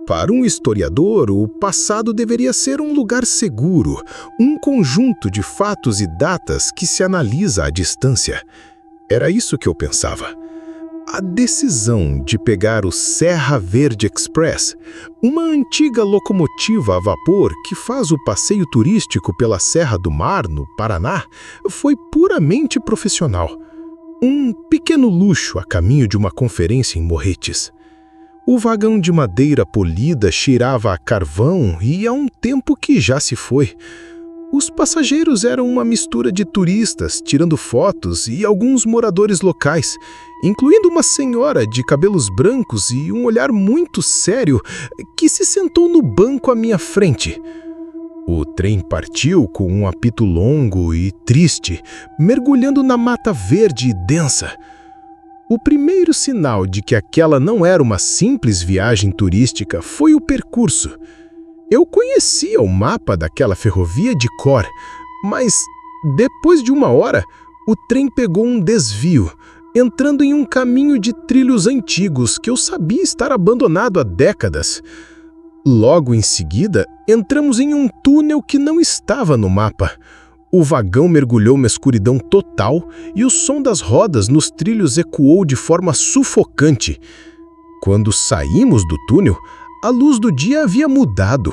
Para um historiador, o passado deveria ser um lugar seguro, um conjunto de fatos e datas que se analisa à distância. Era isso que eu pensava. A decisão de pegar o Serra Verde Express, uma antiga locomotiva a vapor que faz o passeio turístico pela Serra do Mar, no Paraná, foi puramente profissional. Um pequeno luxo a caminho de uma conferência em Morretes. O vagão de madeira polida cheirava a carvão e a um tempo que já se foi. Os passageiros eram uma mistura de turistas tirando fotos e alguns moradores locais, incluindo uma senhora de cabelos brancos e um olhar muito sério que se sentou no banco à minha frente. O trem partiu com um apito longo e triste, mergulhando na mata verde e densa. O primeiro sinal de que aquela não era uma simples viagem turística foi o percurso. Eu conhecia o mapa daquela ferrovia de cor, mas, depois de uma hora, o trem pegou um desvio, entrando em um caminho de trilhos antigos que eu sabia estar abandonado há décadas. Logo em seguida, entramos em um túnel que não estava no mapa. O vagão mergulhou na escuridão total e o som das rodas nos trilhos ecoou de forma sufocante. Quando saímos do túnel, a luz do dia havia mudado.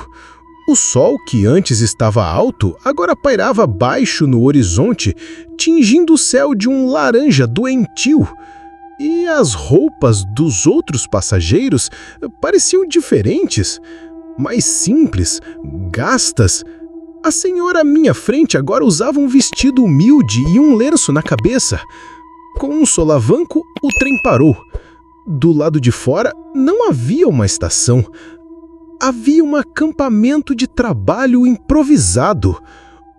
O sol, que antes estava alto, agora pairava baixo no horizonte, tingindo o céu de um laranja doentio. E as roupas dos outros passageiros pareciam diferentes, mais simples, gastas. A senhora à minha frente agora usava um vestido humilde e um lenço na cabeça. Com um solavanco, o trem parou. Do lado de fora, não havia uma estação. Havia um acampamento de trabalho improvisado.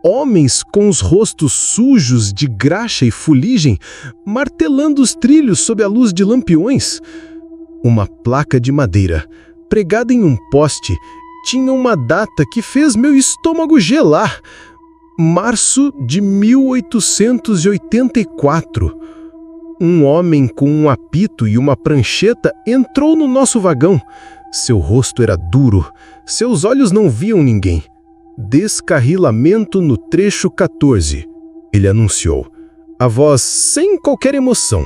Homens com os rostos sujos de graxa e fuligem, martelando os trilhos sob a luz de lampiões. Uma placa de madeira, pregada em um poste, tinha uma data que fez meu estômago gelar. Março de 1884. Um homem com um apito e uma prancheta entrou no nosso vagão. Seu rosto era duro, seus olhos não viam ninguém. Descarrilamento no trecho 14, ele anunciou, a voz sem qualquer emoção.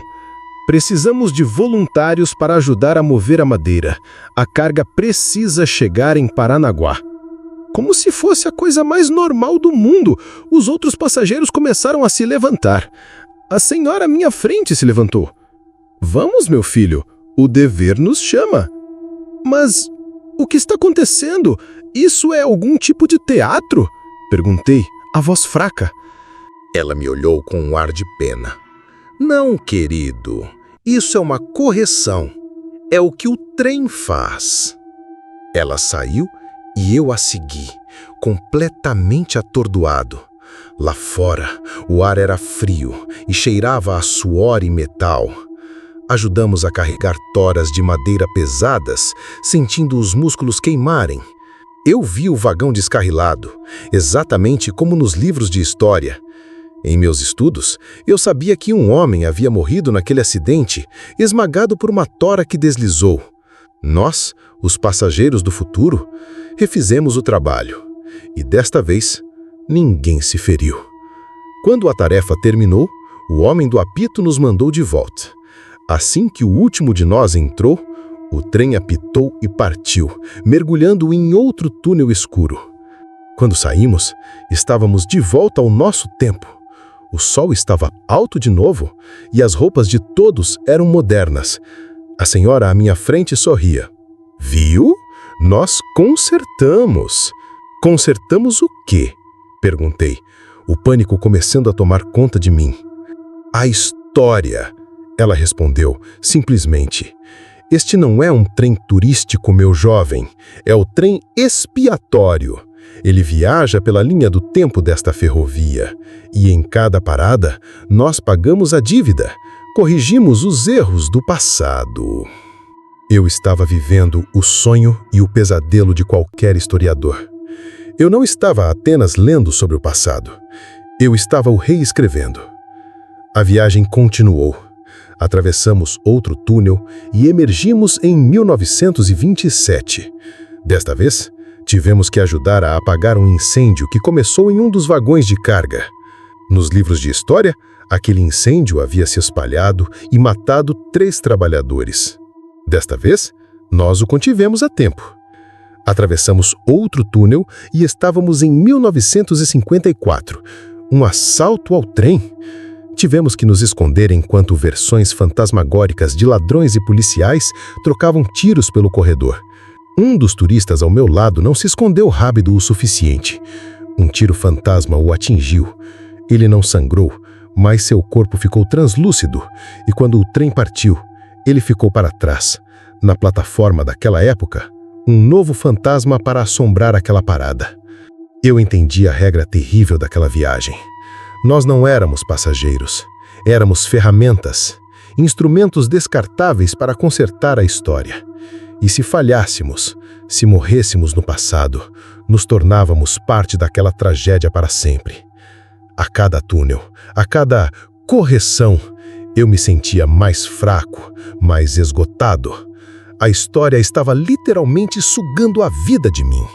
Precisamos de voluntários para ajudar a mover a madeira. A carga precisa chegar em Paranaguá. Como se fosse a coisa mais normal do mundo, os outros passageiros começaram a se levantar. A senhora à minha frente se levantou. Vamos, meu filho, o dever nos chama. Mas o que está acontecendo? Isso é algum tipo de teatro? Perguntei, a voz fraca. Ela me olhou com um ar de pena. Não, querido. Isso é uma correção. É o que o trem faz. Ela saiu e eu a segui, completamente atordoado. Lá fora, o ar era frio e cheirava a suor e metal. Ajudamos a carregar toras de madeira pesadas, sentindo os músculos queimarem. Eu vi o vagão descarrilado, exatamente como nos livros de história. Em meus estudos, eu sabia que um homem havia morrido naquele acidente, esmagado por uma tora que deslizou. Nós, os passageiros do futuro, refizemos o trabalho. E desta vez, ninguém se feriu. Quando a tarefa terminou, o homem do apito nos mandou de volta. Assim que o último de nós entrou, o trem apitou e partiu, mergulhando em outro túnel escuro. Quando saímos, estávamos de volta ao nosso tempo. O sol estava alto de novo e as roupas de todos eram modernas. A senhora à minha frente sorria. Viu? Nós consertamos. Consertamos o quê? Perguntei, o pânico começando a tomar conta de mim. A história, ela respondeu, simplesmente. Este não é um trem turístico, meu jovem. É o trem expiatório. Ele viaja pela linha do tempo desta ferrovia. E em cada parada, nós pagamos a dívida. Corrigimos os erros do passado. Eu estava vivendo o sonho e o pesadelo de qualquer historiador. Eu não estava apenas lendo sobre o passado. Eu estava o reescrevendo. A viagem continuou. Atravessamos outro túnel e emergimos em 1927. Desta vez, tivemos que ajudar a apagar um incêndio que começou em um dos vagões de carga. Nos livros de história, aquele incêndio havia se espalhado e matado 3 trabalhadores. Desta vez, nós o contivemos a tempo. Atravessamos outro túnel e estávamos em 1954. Um assalto ao trem. Tivemos que nos esconder enquanto versões fantasmagóricas de ladrões e policiais trocavam tiros pelo corredor. Um dos turistas ao meu lado não se escondeu rápido o suficiente. Um tiro fantasma o atingiu. Ele não sangrou, mas seu corpo ficou translúcido, e quando o trem partiu, ele ficou para trás. Na plataforma daquela época, um novo fantasma para assombrar aquela parada. Eu entendi a regra terrível daquela viagem. Nós não éramos passageiros, éramos ferramentas, instrumentos descartáveis para consertar a história. E se falhássemos, se morrêssemos no passado, nos tornávamos parte daquela tragédia para sempre. A cada túnel, a cada correção, eu me sentia mais fraco, mais esgotado. A história estava literalmente sugando a vida de mim.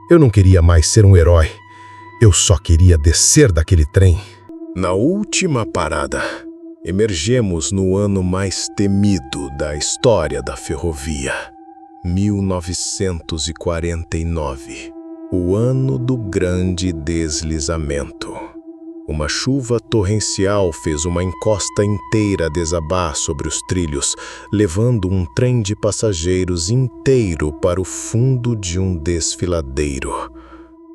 Eu não queria mais ser um herói. Eu só queria descer daquele trem. Na última parada, emergemos no ano mais temido da história da ferrovia. 1949. O ano do grande deslizamento. Uma chuva torrencial fez uma encosta inteira desabar sobre os trilhos, levando um trem de passageiros inteiro para o fundo de um desfiladeiro.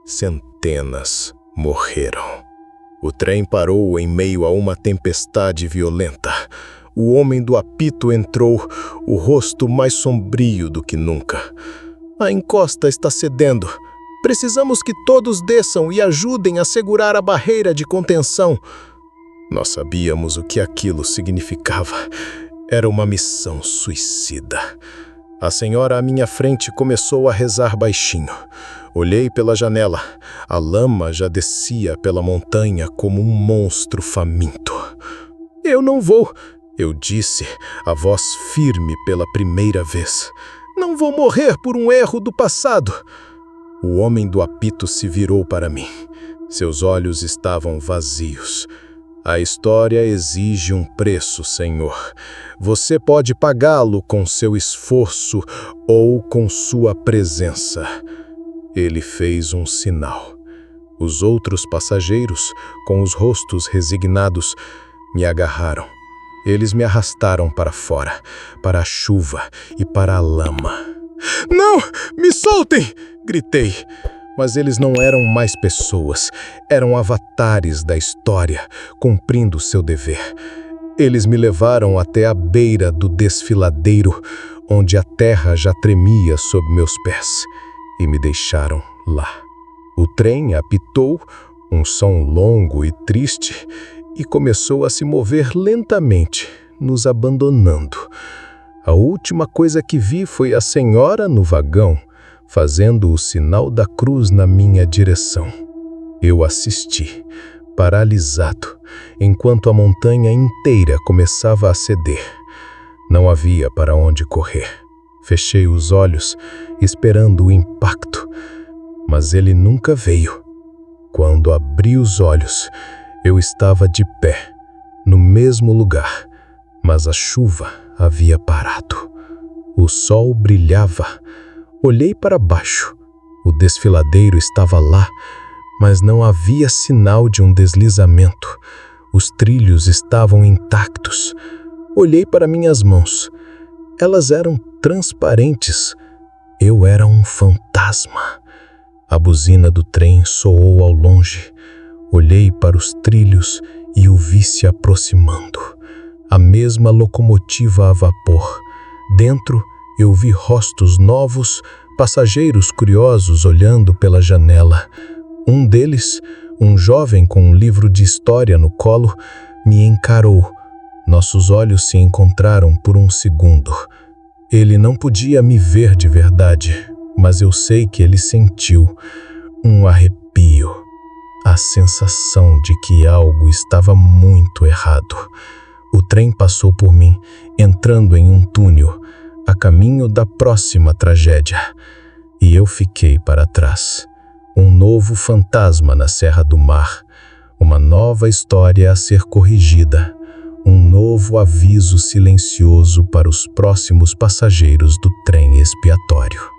Centenas morreram. O trem parou em meio a uma tempestade violenta. O homem do apito entrou, o rosto mais sombrio do que nunca. A encosta está cedendo. Precisamos que todos desçam e ajudem a segurar a barreira de contenção. Nós sabíamos o que aquilo significava. Era uma missão suicida. A senhora à minha frente começou a rezar baixinho. Olhei pela janela. A lama já descia pela montanha como um monstro faminto. Eu não vou, eu disse, a voz firme pela primeira vez. Não vou morrer por um erro do passado. O homem do apito se virou para mim. Seus olhos estavam vazios. A história exige um preço, Senhor. Você pode pagá-lo com seu esforço ou com sua presença. Ele fez um sinal. Os outros passageiros, com os rostos resignados, me agarraram. Eles me arrastaram para fora, para a chuva e para a lama. Não! Me soltem! Gritei. Mas eles não eram mais pessoas. Eram avatares da história, cumprindo seu dever. Eles me levaram até a beira do desfiladeiro, onde a terra já tremia sob meus pés, e me deixaram lá. O trem apitou, um som longo e triste, e começou a se mover lentamente, nos abandonando. A última coisa que vi foi a senhora no vagão, fazendo o sinal da cruz na minha direção. Eu assisti, paralisado, enquanto a montanha inteira começava a ceder. Não havia para onde correr. Fechei os olhos, esperando o impacto, mas ele nunca veio. Quando abri os olhos, eu estava de pé, no mesmo lugar, mas a chuva havia parado. O sol brilhava. Olhei para baixo. O desfiladeiro estava lá, mas não havia sinal de um deslizamento. Os trilhos estavam intactos. Olhei para minhas mãos. Elas eram transparentes. Eu era um fantasma. A buzina do trem soou ao longe. Olhei para os trilhos e o vi se aproximando. A mesma locomotiva a vapor. Dentro, eu vi rostos novos, passageiros curiosos olhando pela janela. Um deles, um jovem com um livro de história no colo, me encarou. Nossos olhos se encontraram por um segundo. Ele não podia me ver de verdade, mas eu sei que ele sentiu um arrepio, a sensação de que algo estava muito errado. O trem passou por mim, entrando em um túnel, a caminho da próxima tragédia. E eu fiquei para trás. Um novo fantasma na Serra do Mar, uma nova história a ser corrigida, um novo aviso silencioso para os próximos passageiros do trem expiatório.